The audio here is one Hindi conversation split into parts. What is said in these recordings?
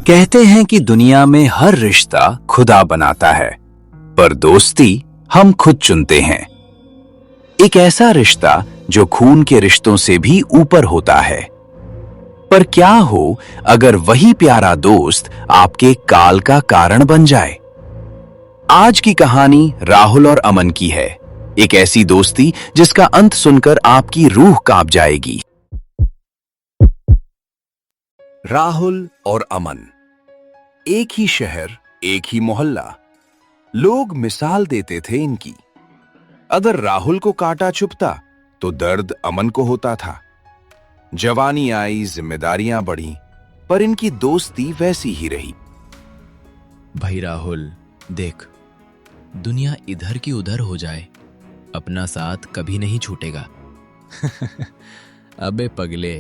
कहते हैं कि दुनिया में हर रिश्ता खुदा बनाता है, पर दोस्ती हम खुद चुनते हैं। एक ऐसा रिश्ता जो खून के रिश्तों से भी ऊपर होता है। पर क्या हो अगर वही प्यारा दोस्त आपके काल का कारण बन जाए? आज की कहानी राहुल और अमन की है। एक ऐसी दोस्ती जिसका अंत सुनकर आपकी रूह कांप जाएगी। राहुल और अमन, एक ही शहर, एक ही मोहल्ला। लोग मिसाल देते थे इनकी। अगर राहुल को कांटा चुभता तो दर्द अमन को होता था। जवानी आई, जिम्मेदारियां बढ़ी, पर इनकी दोस्ती वैसी ही रही। भाई राहुल, देख, दुनिया इधर की उधर हो जाए, अपना साथ कभी नहीं छूटेगा। अबे पगले,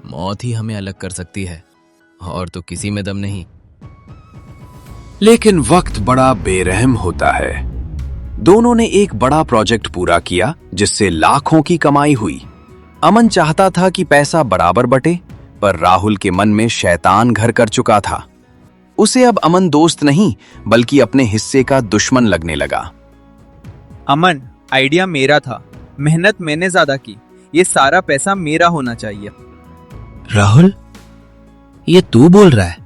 मौत ही हमें अलग कर सकती है, और तो किसी में दम नहीं। लेकिन वक्त बड़ा बेरहम होता है। दोनों ने एक बड़ा प्रोजेक्ट पूरा किया जिससे लाखों की कमाई हुई। अमन चाहता था कि पैसा बराबर बटे, पर राहुल के मन में शैतान घर कर चुका था। उसे अब अमन दोस्त नहीं बल्कि अपने हिस्से का दुश्मन लगने लगा। अमन, आइडिया मेरा था, मेहनत मैंने ज्यादा की, ये सारा पैसा मेरा होना चाहिए। राहुल, ये तू बोल रहा है?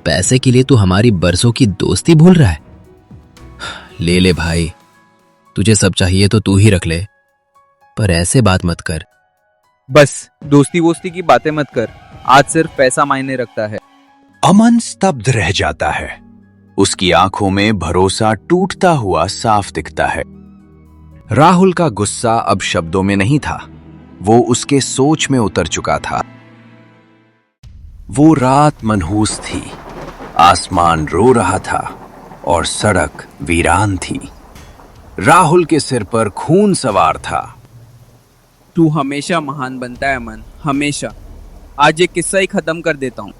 पैसे के लिए तू हमारी बरसों की दोस्ती भूल रहा है? ले ले भाई, तुझे सब चाहिए तो तू ही रख ले, पर ऐसे बात मत कर। बस दोस्ती वोस्ती की बातें मत कर, आज सिर्फ पैसा मायने रखता है। अमन स्तब्ध रह जाता है। उसकी आंखों में भरोसा टूटता हुआ साफ दिखता है। राहुल का गुस्सा अब शब्दों में नहीं था, वो उसके सोच में उतर चुका था। वो रात मनहूस थी, आसमान रो रहा था और सड़क वीरान थी। राहुल के सिर पर खून सवार था। तू हमेशा महान बनता है अमन, हमेशा। आज ये किस्सा ही खत्म कर देता हूँ।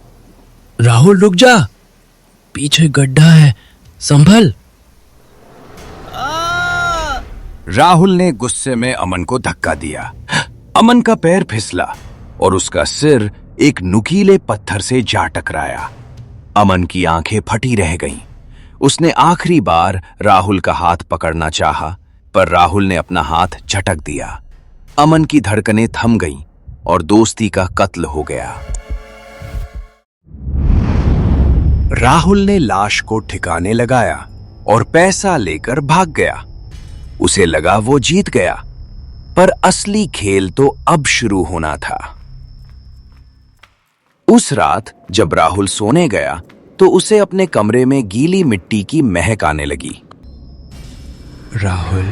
राहुल रुक जा, पीछे गड्ढा है, संभल। राहुल ने गुस्से में अमन को धक्का दिया। अमन का पैर फिसला और उसका सिर एक नुकीले पत्थर से जा टकराया। अमन की आंखें फटी रह गईं। उसने आखिरी बार राहुल का हाथ पकड़ना चाहा, पर राहुल ने अपना हाथ झटक दिया। अमन की धड़कनें थम गईं और दोस्ती का कत्ल हो गया। राहुल ने लाश को ठिकाने लगाया और पैसा लेकर भाग गया। उसे लगा वो जीत गया, पर असली खेल तो अब शुरू होना था। उस रात जब राहुल सोने गया तो उसे अपने कमरे में गीली मिट्टी की महक आने लगी। राहुल,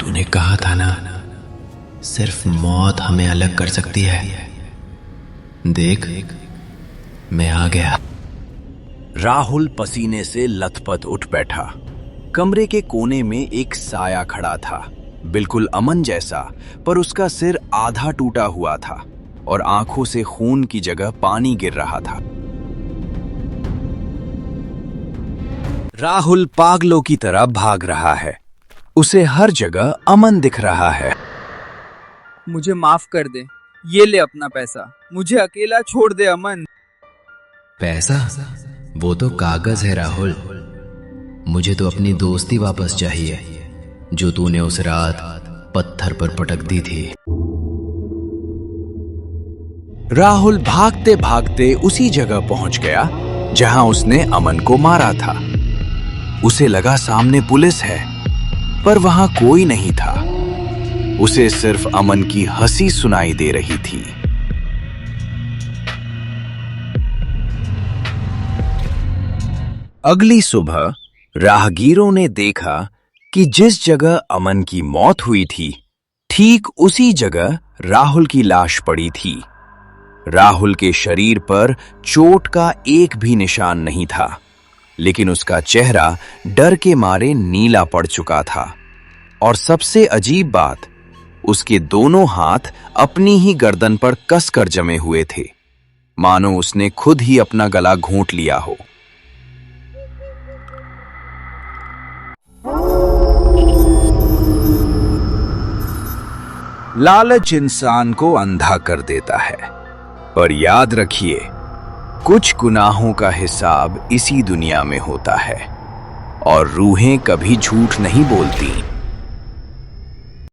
तूने कहा था ना, सिर्फ मौत हमें अलग कर सकती है। देख, मैं आ गया। राहुल पसीने से लथपथ उठ बैठा। कमरे के कोने में एक साया खड़ा था, बिल्कुल अमन जैसा, पर उसका सिर आधा टूटा हुआ था और आंखों से खून की जगह पानी गिर रहा था। राहुल पागलों की तरह भाग रहा है। उसे हर जगह अमन दिख रहा है। मुझे माफ कर दे, ये ले अपना पैसा, मुझे अकेला छोड़ दे अमन। पैसा? वो तो कागज है राहुल। मुझे तो अपनी दोस्ती वापस चाहिए, जो तूने उस रात पत्थर पर पटक दी थी। राहुल भागते भागते उसी जगह पहुंच गया जहां उसने अमन को मारा था। उसे लगा सामने पुलिस है, पर वहां कोई नहीं था। उसे सिर्फ अमन की हंसी सुनाई दे रही थी। अगली सुबह राहगीरों ने देखा कि जिस जगह अमन की मौत हुई थी, ठीक उसी जगह राहुल की लाश पड़ी थी। राहुल के शरीर पर चोट का एक भी निशान नहीं था, लेकिन उसका चेहरा डर के मारे नीला पड़ चुका था। और सबसे अजीब बात, उसके दोनों हाथ अपनी ही गर्दन पर कसकर जमे हुए थे, मानो उसने खुद ही अपना गला घोंट लिया हो। लालच इंसान को अंधा कर देता है, पर याद रखिए, कुछ गुनाहों का हिसाब इसी दुनिया में होता है और रूहें कभी झूठ नहीं बोलती।